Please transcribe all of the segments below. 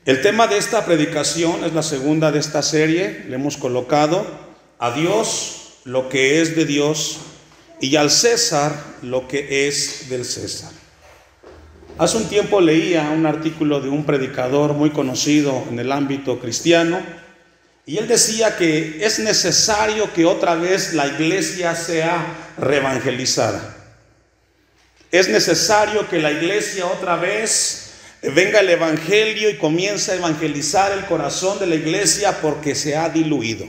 El tema de esta predicación es la segunda de esta serie. Le hemos colocado a Dios lo que es de Dios y al César lo que es del César. Hace un tiempo leía un artículo de un predicador muy conocido en el ámbito cristiano y él decía que es necesario que otra vez la iglesia sea reevangelizada. Es necesario que la iglesia otra vez venga el evangelio y comience a evangelizar el corazón de la iglesia porque se ha diluido.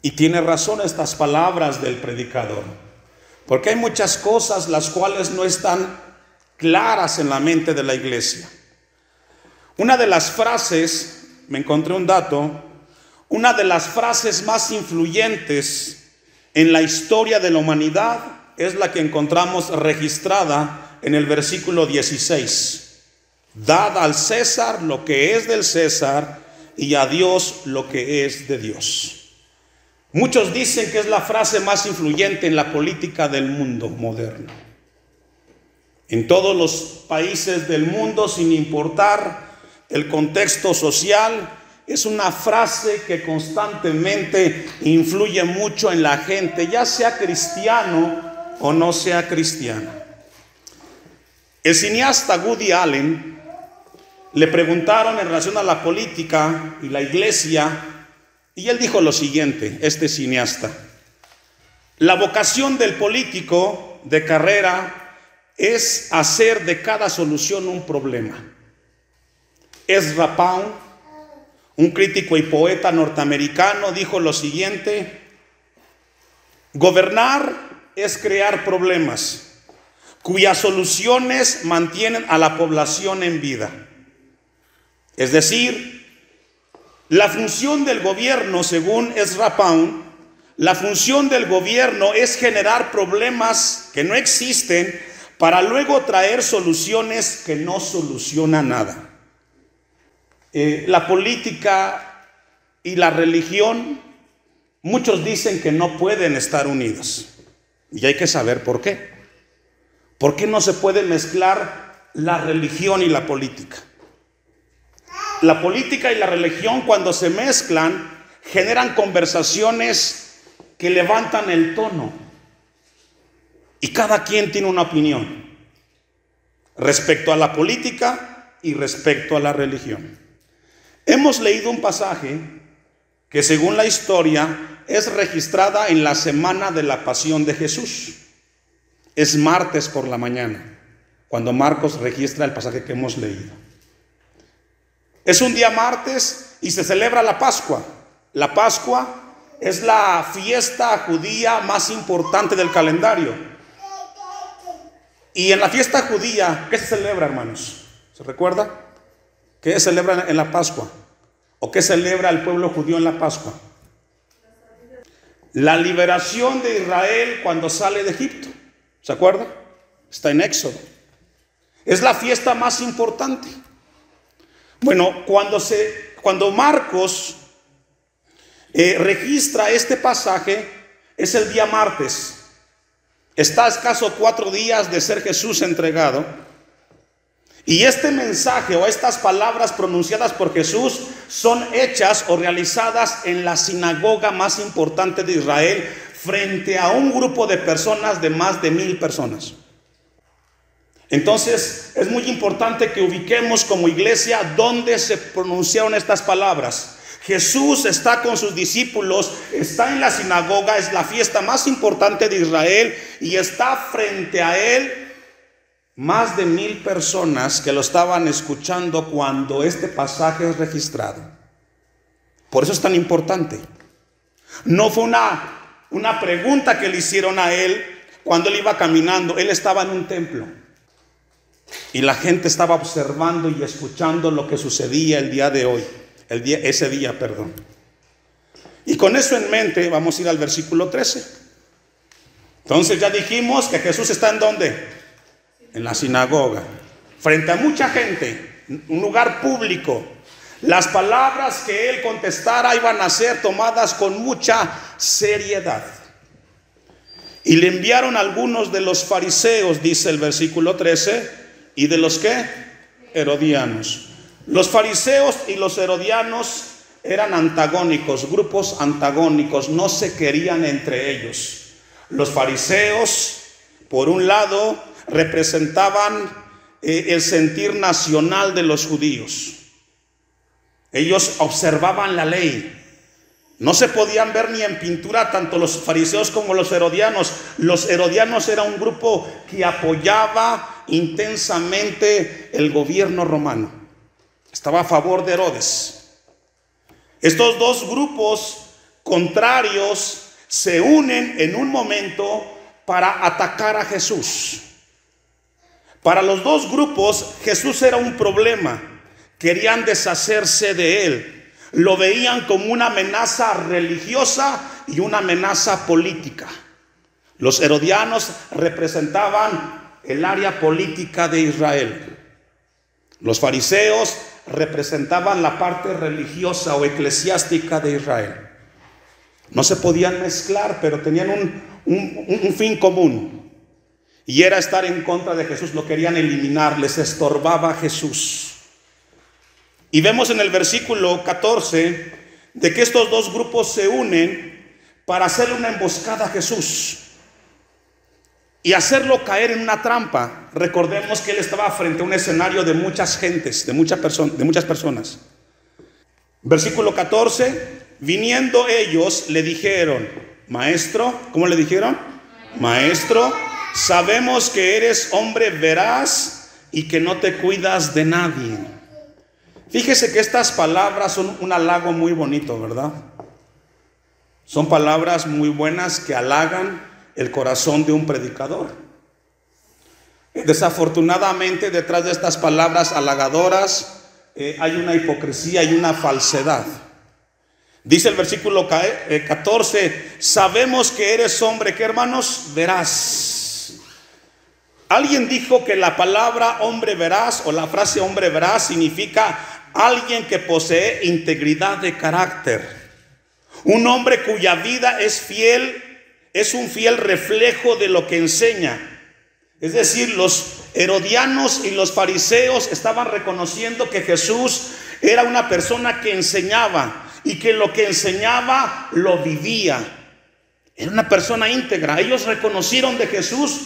Y tiene razón estas palabras del predicador, porque hay muchas cosas las cuales no están claras en la mente de la iglesia. Una de las frases, me encontré un dato, una de las frases más influyentes en la historia de la humanidad es la que encontramos registrada en el versículo 16. Dad al César lo que es del César y a Dios lo que es de Dios. Muchos dicen que es la frase más influyente en la política del mundo moderno. En todos los países del mundo, sin importar el contexto social, es una frase que constantemente influye mucho en la gente, ya sea cristiano o no sea cristiano. El cineasta Woody Allen le preguntaron en relación a la política y la iglesia, y él dijo lo siguiente, este cineasta: la vocación del político de carrera es hacer de cada solución un problema. Ezra Pound, un crítico y poeta norteamericano, dijo lo siguiente: gobernar es crear problemas cuyas soluciones mantienen a la población en vida. Es decir, la función del gobierno, según Ezra Pound, la función del gobierno es generar problemas que no existen para luego traer soluciones que no solucionan nada. La política y la religión, muchos dicen que no pueden estar unidos. Y hay que saber por qué. ¿Por qué no se puede mezclar la religión y la política? La política y la religión, cuando se mezclan, generan conversaciones que levantan el tono. Y cada quien tiene una opinión respecto a la política y respecto a la religión. Hemos leído un pasaje que, según la historia, es registrada en la semana de la pasión de Jesús. Es martes por la mañana, cuando Marcos registra el pasaje que hemos leído. Es un día martes y se celebra la Pascua. La Pascua es la fiesta judía más importante del calendario. Y en la fiesta judía, ¿qué se celebra, hermanos? ¿Se recuerda? ¿Qué se celebra en la Pascua? ¿O qué celebra el pueblo judío en la Pascua? La liberación de Israel cuando sale de Egipto. ¿Se acuerda? Está en Éxodo. Es la fiesta más importante. Bueno, cuando Marcos registra este pasaje, es el día martes. Está a escaso 4 días de ser Jesús entregado. Y este mensaje o estas palabras pronunciadas por Jesús son hechas o realizadas en la sinagoga más importante de Israel, frente a un grupo de personas de más de 1000 personas. Entonces es muy importante que ubiquemos como iglesia dónde se pronunciaron estas palabras. Jesús está con sus discípulos, está en la sinagoga, es la fiesta más importante de Israel, y está frente a él más de 1000 personas que lo estaban escuchando cuando este pasaje es registrado. Por eso es tan importante. No fue una pregunta que le hicieron a él cuando él iba caminando. Él estaba en un templo y la gente estaba observando y escuchando lo que sucedía ese día. Y con eso en mente vamos a ir al versículo 13. Entonces ya dijimos que Jesús está ¿en dónde? En la sinagoga, frente a mucha gente, un lugar público. Las palabras que él contestara iban a ser tomadas con mucha seriedad. Y le enviaron algunos de los fariseos, dice el versículo 13, y de los ¿qué? Herodianos. Los fariseos y los herodianos eran antagónicos, grupos antagónicos, no se querían entre ellos. Los fariseos, por un lado, representaban el sentir nacional de los judíos. Ellos observaban la ley. No se podían ver ni en pintura tanto los fariseos como los herodianos. Los herodianos era un grupo que apoyaba intensamente el gobierno romano. Estaba a favor de Herodes. Estos dos grupos contrarios se unen en un momento para atacar a Jesús. Para los dos grupos, Jesús era un problema. Querían deshacerse de él. Lo veían como una amenaza religiosa y una amenaza política. Los herodianos representaban el área política de Israel. Los fariseos representaban la parte religiosa o eclesiástica de Israel. No se podían mezclar, pero tenían un fin común. Y era estar en contra de Jesús. Lo querían eliminar, les estorbaba Jesús. Y vemos en el versículo 14 de que estos dos grupos se unen para hacerle una emboscada a Jesús y hacerlo caer en una trampa. Recordemos que él estaba frente a un escenario de muchas gentes, de muchas personas. Versículo 14, viniendo ellos le dijeron, maestro, ¿cómo le dijeron? Maestro, sabemos que eres hombre veraz y que no te cuidas de nadie. Fíjese que estas palabras son un halago muy bonito, ¿verdad? Son palabras muy buenas que halagan el corazón de un predicador. Desafortunadamente, detrás de estas palabras halagadoras hay una hipocresía y una falsedad. Dice el versículo 14, sabemos que eres hombre, ¿qué hermanos? Veraz. Alguien dijo que la palabra hombre veraz o la frase hombre veraz significa alguien que posee integridad de carácter. Un hombre cuya vida es fiel, es un fiel reflejo de lo que enseña. Es decir, los herodianos y los fariseos estaban reconociendo que Jesús era una persona que enseñaba y que lo que enseñaba lo vivía. Era una persona íntegra. Ellos reconocieron de Jesús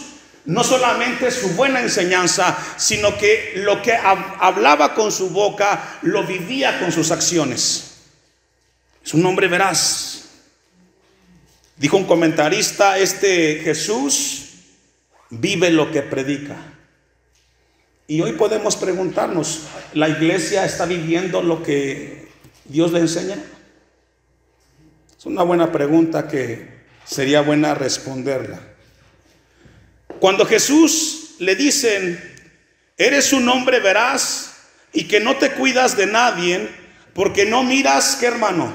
no solamente su buena enseñanza, sino que lo que hablaba con su boca lo vivía con sus acciones. Es un hombre veraz. Dijo un comentarista, este Jesús vive lo que predica. Y hoy podemos preguntarnos, ¿la iglesia está viviendo lo que Dios le enseña? Es una buena pregunta que sería buena responderla. Cuando Jesús le dicen, eres un hombre veraz y que no te cuidas de nadie, porque no miras, ¿qué hermano?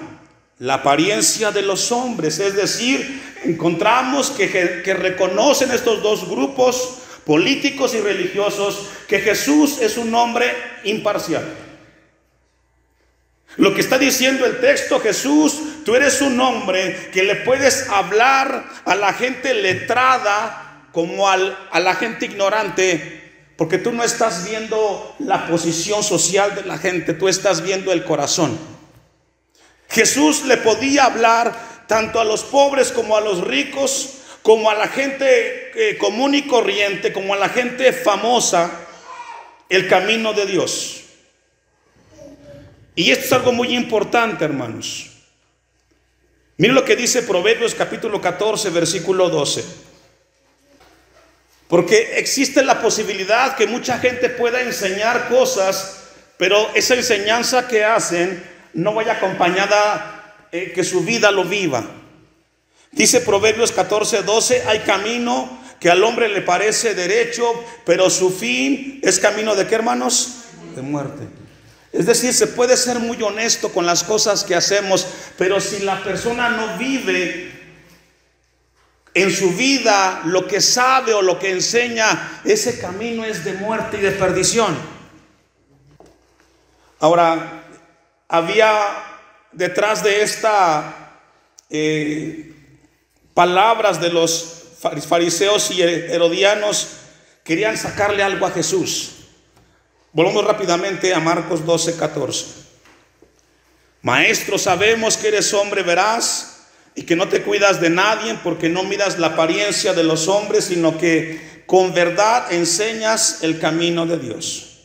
La apariencia de los hombres. Es decir, encontramos que reconocen estos dos grupos políticos y religiosos que Jesús es un hombre imparcial. Lo que está diciendo el texto, Jesús, tú eres un hombre que le puedes hablar a la gente letrada como a la gente ignorante, porque tú no estás viendo la posición social de la gente, tú estás viendo el corazón. Jesús le podía hablar tanto a los pobres como a los ricos, como a la gente común y corriente, como a la gente famosa, el camino de Dios. Y esto es algo muy importante, hermanos. Miren lo que dice Proverbios capítulo 14, versículo 12. Porque existe la posibilidad que mucha gente pueda enseñar cosas, pero esa enseñanza que hacen no vaya acompañada que su vida lo viva. Dice Proverbios 14, 12, hay camino que al hombre le parece derecho, pero su fin es camino de ¿qué, hermanos? De muerte. Es decir, se puede ser muy honesto con las cosas que hacemos, pero si la persona no vive en su vida lo que sabe o lo que enseña, ese camino es de muerte y de perdición. Ahora, había detrás de esta palabras de los fariseos y herodianos, querían sacarle algo a Jesús. Volvamos rápidamente a Marcos 12:14. Maestro, sabemos que eres hombre veraz y que no te cuidas de nadie, porque no miras la apariencia de los hombres, sino que con verdad enseñas el camino de Dios.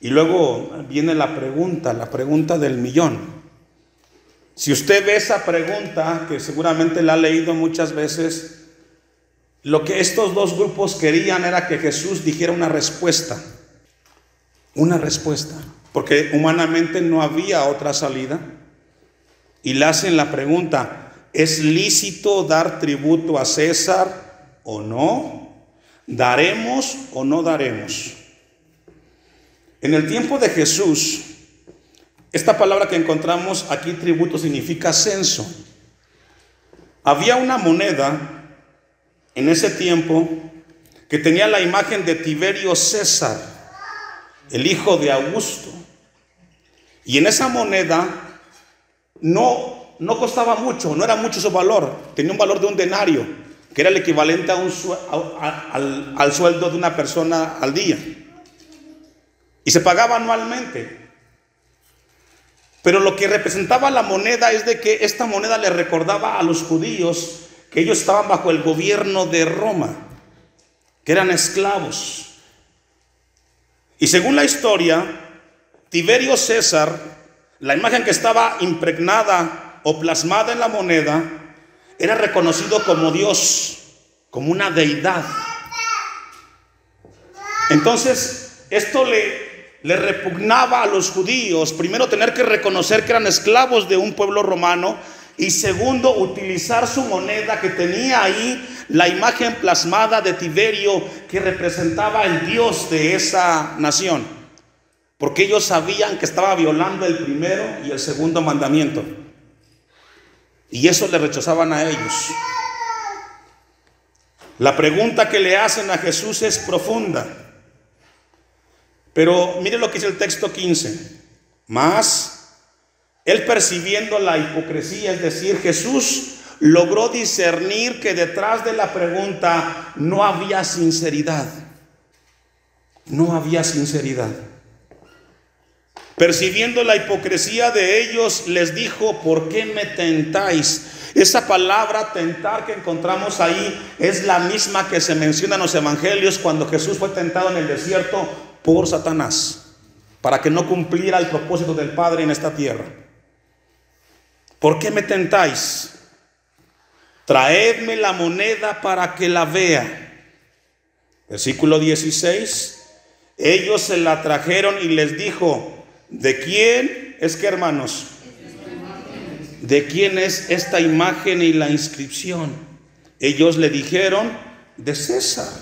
Y luego viene la pregunta del millón. Si usted ve esa pregunta, que seguramente la ha leído muchas veces, lo que estos dos grupos querían era que Jesús dijera una respuesta, porque humanamente no había otra salida. Y le hacen la pregunta: ¿es lícito dar tributo a César o no? ¿Daremos o no daremos? En el tiempo de Jesús, esta palabra que encontramos aquí, tributo, significa censo. Había una moneda en ese tiempo que tenía la imagen de Tiberio César, el hijo de Augusto. Y en esa moneda no costaba mucho, no era mucho su valor. Tenía un valor de un denario, que era el equivalente al sueldo de una persona al día. Y se pagaba anualmente. Pero lo que representaba la moneda es de que esta moneda le recordaba a los judíos que ellos estaban bajo el gobierno de Roma, que eran esclavos. Y según la historia, Tiberio César, la imagen que estaba impregnada o plasmada en la moneda, era reconocido como Dios, como una deidad. Entonces, esto le repugnaba a los judíos, primero tener que reconocer que eran esclavos de un pueblo romano, y segundo, utilizar su moneda que tenía ahí la imagen plasmada de Tiberio, que representaba el Dios de esa nación, porque ellos sabían que estaba violando el primero y el segundo mandamiento, y eso le rechazaban a ellos. La pregunta que le hacen a Jesús es profunda, pero mire lo que dice el texto 15. Mas él, percibiendo la hipocresía, es decir, Jesús logró discernir que detrás de la pregunta no había sinceridad. No había sinceridad. Percibiendo la hipocresía de ellos, les dijo: ¿por qué me tentáis? Esa palabra tentar que encontramos ahí es la misma que se menciona en los evangelios cuando Jesús fue tentado en el desierto por Satanás, para que no cumpliera el propósito del Padre en esta tierra. ¿Por qué me tentáis? Traedme la moneda para que la vea. Versículo 16. Ellos se la trajeron y les dijo: ¿de quién es que, hermanos? ¿De quién es esta imagen y la inscripción? Ellos le dijeron: de César.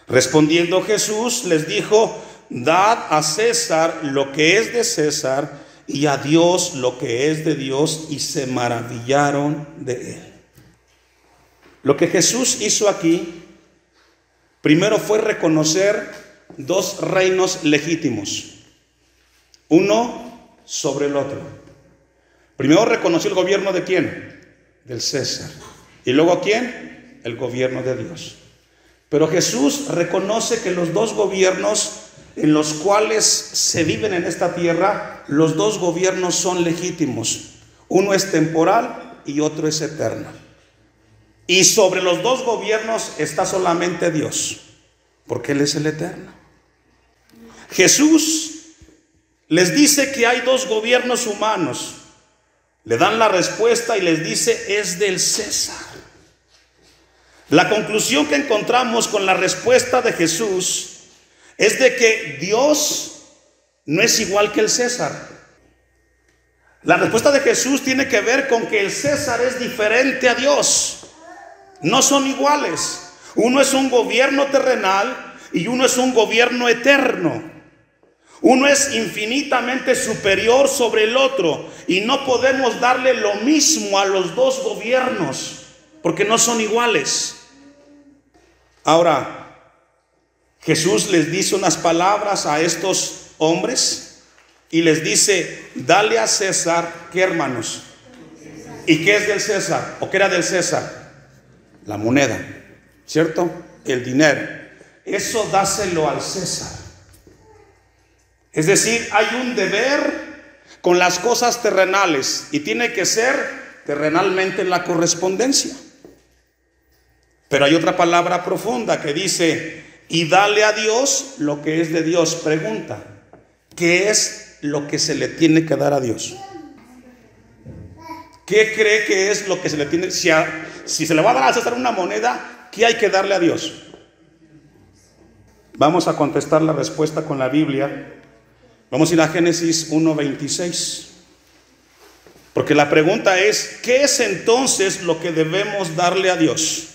Respondiendo Jesús les dijo: dad a César lo que es de César y a Dios lo que es de Dios. Y se maravillaron de él. Lo que Jesús hizo aquí, primero fue reconocer dos reinos legítimos, uno sobre el otro. Primero reconoció el gobierno de ¿quién? Del César. Y luego ¿quién? El gobierno de Dios. Pero Jesús reconoce que los dos gobiernos en los cuales se viven en esta tierra, los dos gobiernos son legítimos. Uno es temporal y otro es eterno. Y sobre los dos gobiernos está solamente Dios, porque Él es el eterno. Jesús les dice que hay dos gobiernos humanos. Le dan la respuesta y les dice: es del César. La conclusión que encontramos con la respuesta de Jesús es de que Dios no es igual que el César. La respuesta de Jesús tiene que ver con que el César es diferente a Dios. No son iguales. Uno es un gobierno terrenal y uno es un gobierno eterno. Uno es infinitamente superior sobre el otro, y no podemos darle lo mismo a los dos gobiernos, porque no son iguales. Ahora, Jesús les dice unas palabras a estos hombres y les dice: dale a César, ¿qué, hermanos? ¿Y qué es del César? ¿O qué era del César? La moneda, ¿cierto? El dinero. Eso dáselo al César. Es decir, hay un deber con las cosas terrenales y tiene que ser terrenalmente la correspondencia. Pero hay otra palabra profunda que dice, y dale a Dios lo que es de Dios. Pregunta, ¿qué es lo que se le tiene que dar a Dios? ¿Qué cree que es lo que se le tiene? Si se le va a dar a César una moneda, ¿qué hay que darle a Dios? Vamos a contestar la respuesta con la Biblia. Vamos a ir a Génesis 1:26. Porque la pregunta es, ¿qué es entonces lo que debemos darle a Dios?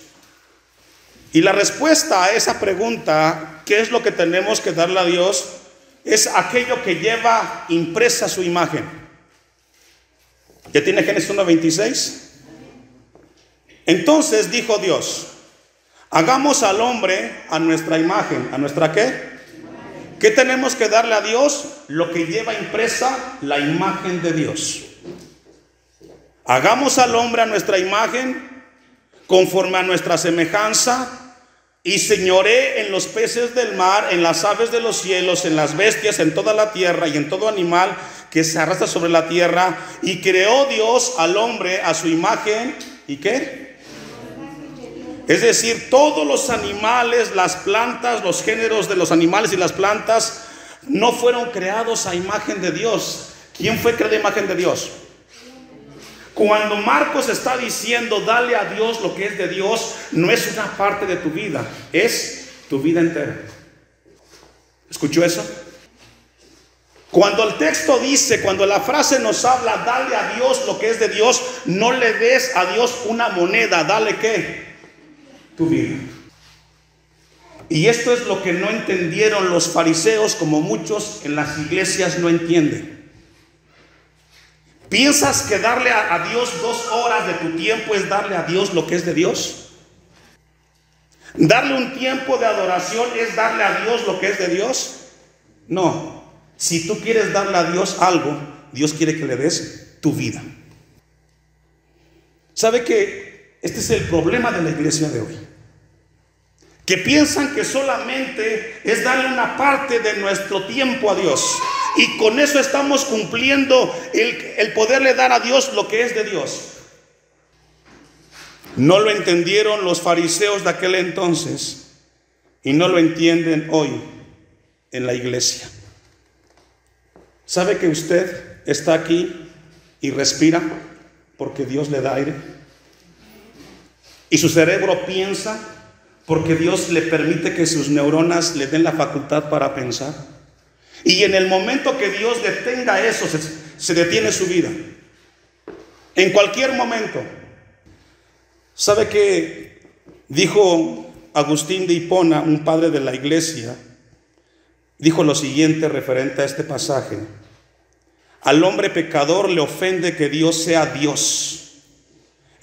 Y la respuesta a esa pregunta, ¿qué es lo que tenemos que darle a Dios? Es aquello que lleva impresa su imagen. ¿Ya tiene Génesis 1:26? Entonces dijo Dios, hagamos al hombre a nuestra imagen. ¿A nuestra qué? ¿Qué tenemos que darle a Dios? Lo que lleva impresa la imagen de Dios. Hagamos al hombre a nuestra imagen, conforme a nuestra semejanza, y señoré en los peces del mar, en las aves de los cielos, en las bestias, en toda la tierra y en todo animal que se arrastra sobre la tierra. Y creó Dios al hombre a su imagen. ¿Y qué? Es decir, todos los animales, las plantas, los géneros de los animales y las plantas no fueron creados a imagen de Dios. ¿Quién fue creado a imagen de Dios? Cuando Marcos está diciendo dale a Dios lo que es de Dios, no es una parte de tu vida, es tu vida entera. ¿Escuchó eso? Cuando el texto dice, cuando la frase nos habla dale a Dios lo que es de Dios, no le des a Dios una moneda, dale ¿qué? Tu vida. Y esto es lo que no entendieron los fariseos, como muchos en las iglesias no entienden. ¿Piensas que darle a Dios 2 horas de tu tiempo es darle a Dios lo que es de Dios? ¿Darle un tiempo de adoración es darle a Dios lo que es de Dios? No. Si tú quieres darle a Dios algo, Dios quiere que le des tu vida. ¿Sabe que este es el problema de la iglesia de hoy? Que piensan que solamente es darle una parte de nuestro tiempo a Dios. Y con eso estamos cumpliendo el poderle dar a Dios lo que es de Dios. No lo entendieron los fariseos de aquel entonces y no lo entienden hoy en la iglesia. ¿Sabe que usted está aquí y respira porque Dios le da aire? Y su cerebro piensa porque Dios le permite que sus neuronas le den la facultad para pensar. Y en el momento que Dios detenga eso, se detiene su vida. En cualquier momento. ¿Sabe qué dijo Agustín de Hipona, un padre de la iglesia? Dijo lo siguiente referente a este pasaje. Al hombre pecador le ofende que Dios sea Dios.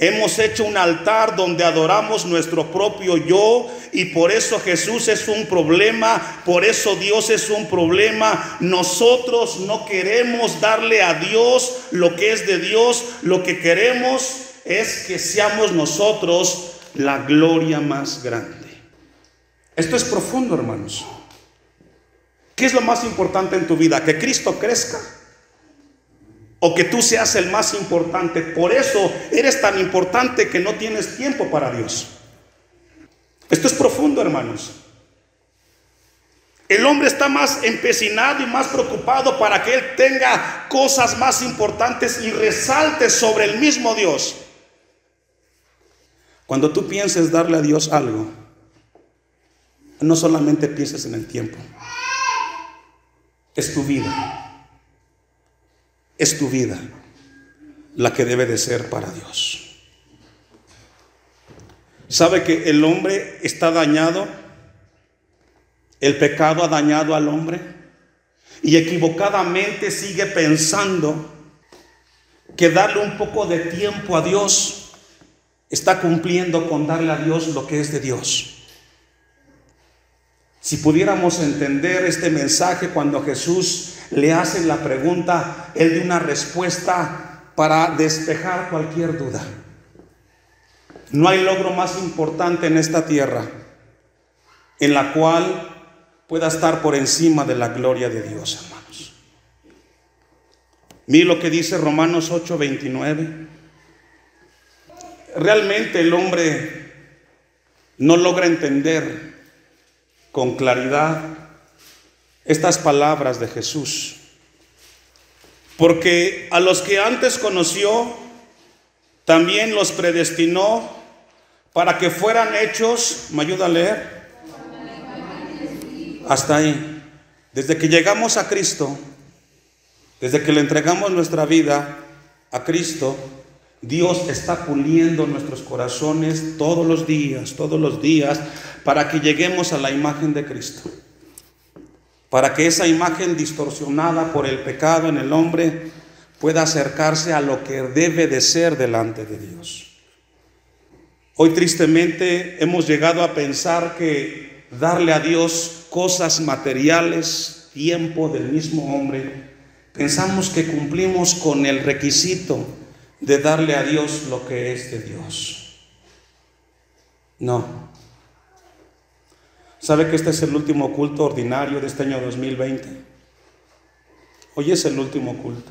Hemos hecho un altar donde adoramos nuestro propio yo y por eso Jesús es un problema, por eso Dios es un problema. Nosotros no queremos darle a Dios lo que es de Dios, lo que queremos es que seamos nosotros la gloria más grande. Esto es profundo, hermanos. ¿Qué es lo más importante en tu vida? ¿Que Cristo crezca? ¿O que tú seas el más importante? Por eso eres tan importante que no tienes tiempo para Dios. Esto es profundo, hermanos. El hombre está más empecinado y más preocupado para que él tenga cosas más importantes y resalte sobre el mismo Dios. Cuando tú pienses darle a Dios algo, no solamente pienses en el tiempo. Es tu vida. Es tu vida la que debe de ser para Dios. ¿Sabe que el hombre está dañado? El pecado ha dañado al hombre y equivocadamente sigue pensando que darle un poco de tiempo a Dios está cumpliendo con darle a Dios lo que es de Dios. Si pudiéramos entender este mensaje cuando Jesús le hace la pregunta, él dio una respuesta para despejar cualquier duda. No hay logro más importante en esta tierra en la cual pueda estar por encima de la gloria de Dios, hermanos. Mire lo que dice Romanos 8:29. Realmente el hombre no logra entender con claridad estas palabras de Jesús. Porque a los que antes conoció, también los predestinó para que fueran hechos, ¿me ayuda a leer? Hasta ahí. Desde que llegamos a Cristo, desde que le entregamos nuestra vida a Cristo, Dios está puliendo nuestros corazones todos los días, para que lleguemos a la imagen de Cristo. Para que esa imagen distorsionada por el pecado en el hombre pueda acercarse a lo que debe de ser delante de Dios. Hoy tristemente hemos llegado a pensar que darle a Dios cosas materiales, tiempo del mismo hombre, pensamos que cumplimos con el requisito de darle a Dios lo que es de Dios. No. ¿Sabe que este es el último culto ordinario de este año 2020? Hoy es el último culto.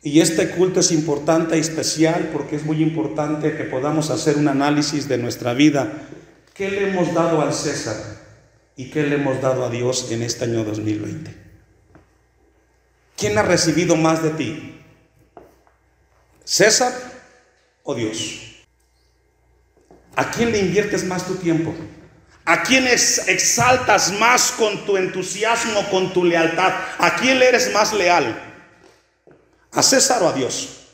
Y este culto es importante y especial porque es muy importante que podamos hacer un análisis de nuestra vida. ¿Qué le hemos dado al César y qué le hemos dado a Dios en este año 2020? ¿Quién ha recibido más de ti? ¿César o Dios? ¿A quién le inviertes más tu tiempo? ¿A quién exaltas más con tu entusiasmo, con tu lealtad? ¿A quién le eres más leal? ¿A César o a Dios?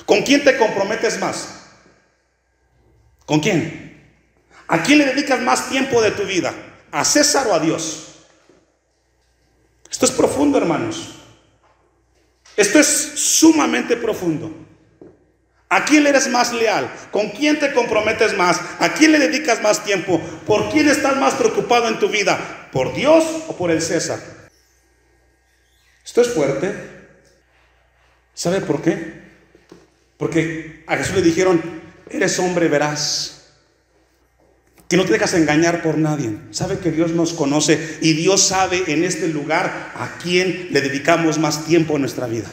¿Con quién te comprometes más? ¿Con quién? ¿A quién le dedicas más tiempo de tu vida? ¿A César o a Dios? Esto es profundo, hermanos. Esto es sumamente profundo. ¿A quién le eres más leal? ¿Con quién te comprometes más? ¿A quién le dedicas más tiempo? ¿Por quién estás más preocupado en tu vida? ¿Por Dios o por el César? Esto es fuerte. ¿Sabe por qué? Porque a Jesús le dijeron: eres hombre veraz, que no te dejas engañar por nadie. Sabe que Dios nos conoce y Dios sabe en este lugar a quién le dedicamos más tiempo en nuestra vida.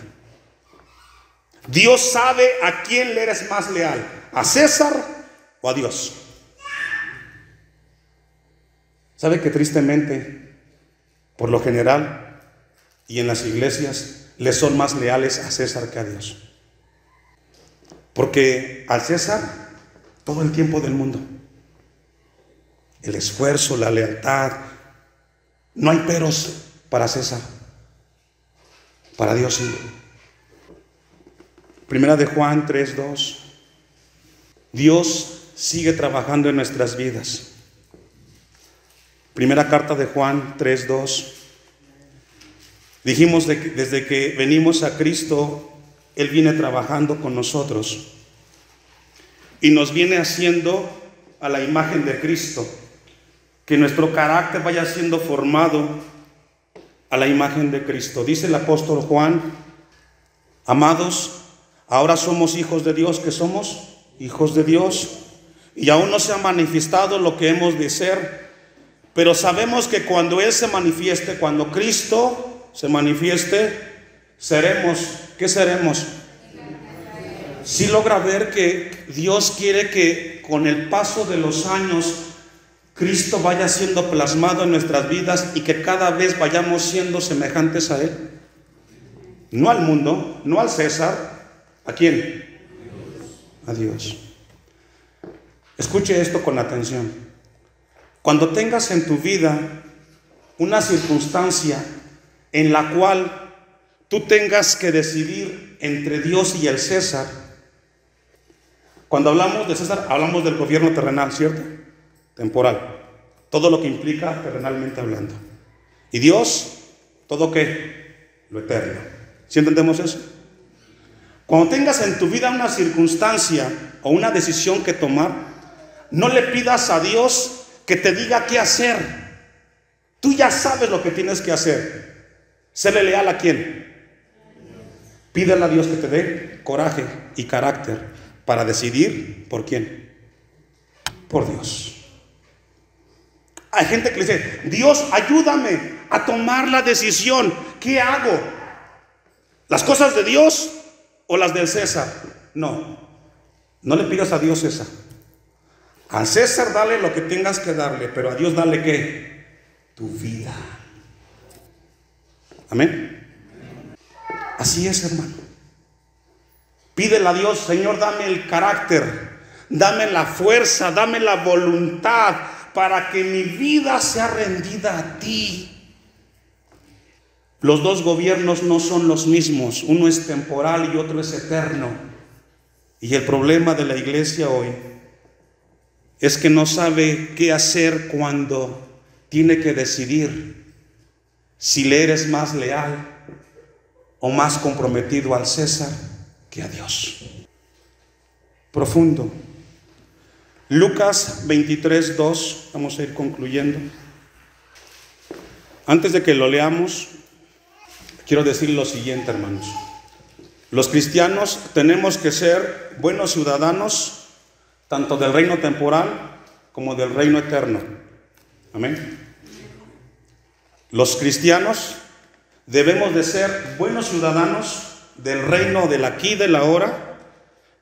Dios sabe a quién le eres más leal, a César o a Dios. Sabe que tristemente, por lo general, y en las iglesias, le son más leales a César que a Dios. Porque al César, todo el tiempo del mundo, el esfuerzo, la lealtad, no hay peros para César. Para Dios sí. Primera de Juan 3:2. Dios sigue trabajando en nuestras vidas. Primera carta de Juan 3:2. Dijimos que desde que venimos a Cristo, Él viene trabajando con nosotros y nos viene haciendo a la imagen de Cristo, que nuestro carácter vaya siendo formado a la imagen de Cristo. Dice el apóstol Juan: amados, ahora somos hijos de Dios, que somos hijos de Dios, y aún no se ha manifestado lo que hemos de ser, pero sabemos que cuando Él se manifieste, cuando Cristo se manifieste, seremos, ¿qué seremos? Si logra ver que Dios quiere que con el paso de los años Cristo vaya siendo plasmado en nuestras vidas y que cada vez vayamos siendo semejantes a Él. No al mundo, no al César. ¿A quién? A Dios. Escuche esto con atención. Cuando tengas en tu vida una circunstancia en la cual tú tengas que decidir entre Dios y el César. Cuando hablamos de César, hablamos del gobierno terrenal, ¿cierto? Temporal. Todo lo que implica terrenalmente hablando. Y Dios, ¿todo qué? Lo eterno. ¿Sí entendemos eso? Cuando tengas en tu vida una circunstancia o una decisión que tomar, no le pidas a Dios que te diga qué hacer. Tú ya sabes lo que tienes que hacer. Séle leal a quién. Pídele a Dios que te dé coraje y carácter para decidir por quién. Por Dios. Hay gente que le dice: Dios, ayúdame a tomar la decisión. ¿Qué hago? ¿Las cosas de Dios o las del César? No, no le pidas a Dios César. Al César dale lo que tengas que darle, pero a Dios dale ¿qué? Tu vida. Amén. Así es, hermano. Pídele a Dios: Señor, dame el carácter, dame la fuerza, dame la voluntad para que mi vida sea rendida a ti. Los dos gobiernos no son los mismos, uno es temporal y otro es eterno. Y el problema de la iglesia hoy es que no sabe qué hacer cuando tiene que decidir si le eres más leal o más comprometido al César que a Dios. Profundo. Lucas 23:2, vamos a ir concluyendo. Antes de que lo leamos, quiero decir lo siguiente, hermanos. Los cristianos tenemos que ser buenos ciudadanos tanto del reino temporal como del reino eterno. Amén. Los cristianos debemos de ser buenos ciudadanos del reino del aquí y del ahora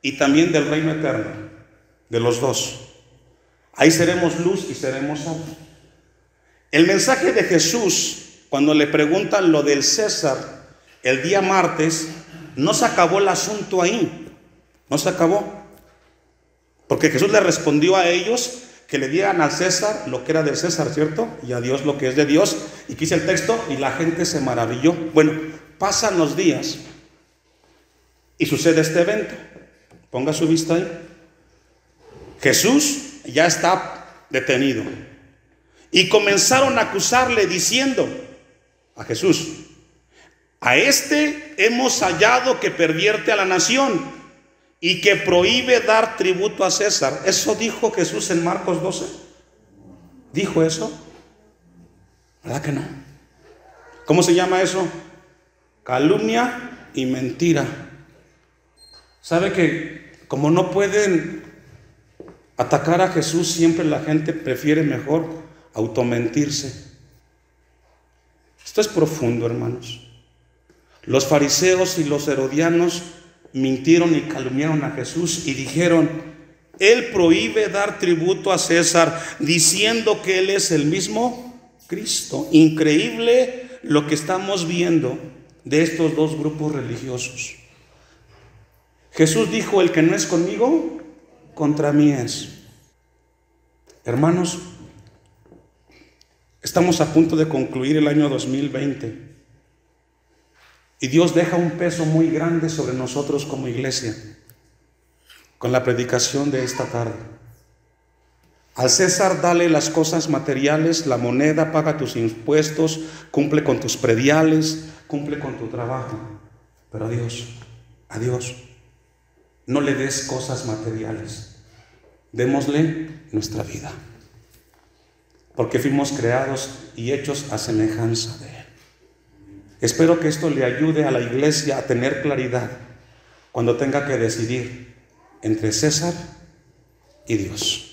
y también del reino eterno, de los dos. Ahí seremos luz y seremos sal. El mensaje de Jesús, cuando le preguntan lo del César el día martes, no se acabó el asunto ahí, no se acabó, porque Jesús le respondió a ellos que le dieran al César lo que era del César, ¿cierto? Y a Dios lo que es de Dios. Y quise el texto y la gente se maravilló. Bueno, pasan los días y sucede este evento. Ponga su vista ahí. Jesús ya está detenido y comenzaron a acusarle diciendo a Jesús: a este hemos hallado que pervierte a la nación y que prohíbe dar tributo a César. ¿Eso dijo Jesús en Marcos 12? ¿Dijo eso? ¿Verdad que no? ¿Cómo se llama eso? Calumnia y mentira. ¿Sabe que como no pueden atacar a Jesús, siempre la gente prefiere mejor automentirse? Esto es profundo, hermanos. Los fariseos y los herodianos mintieron y calumniaron a Jesús y dijeron: Él prohíbe dar tributo a César, diciendo que Él es el mismo Cristo. Increíble lo que estamos viendo de estos dos grupos religiosos. Jesús dijo: el que no es conmigo, contra mí es. Hermanos, estamos a punto de concluir el año 2020 y Dios deja un peso muy grande sobre nosotros como iglesia con la predicación de esta tarde. Al César dale las cosas materiales, la moneda, paga tus impuestos, cumple con tus prediales, cumple con tu trabajo. Pero a Dios, no le des cosas materiales, démosle nuestra vida, porque fuimos creados y hechos a semejanza de Él. Espero que esto le ayude a la iglesia a tener claridad cuando tenga que decidir entre César y Dios.